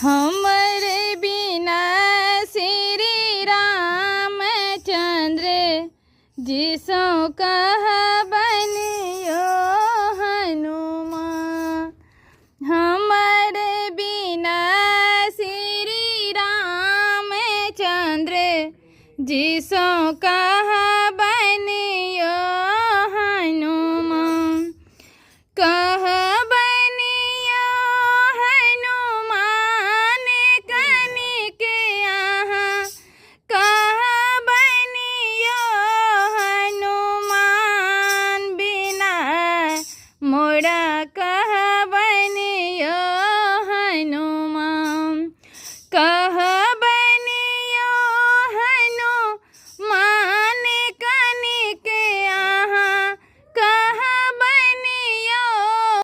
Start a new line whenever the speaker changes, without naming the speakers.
हमरे बिना श्री रामचंद्र जिसो कह बनियो हनुमान। हमरे बिना श्री रामचंद्र जिसो कह बनियो हनुमान। कह बनियो हनुमान कनिक यहाँ। कह बनियो हनुमान बिना मोरा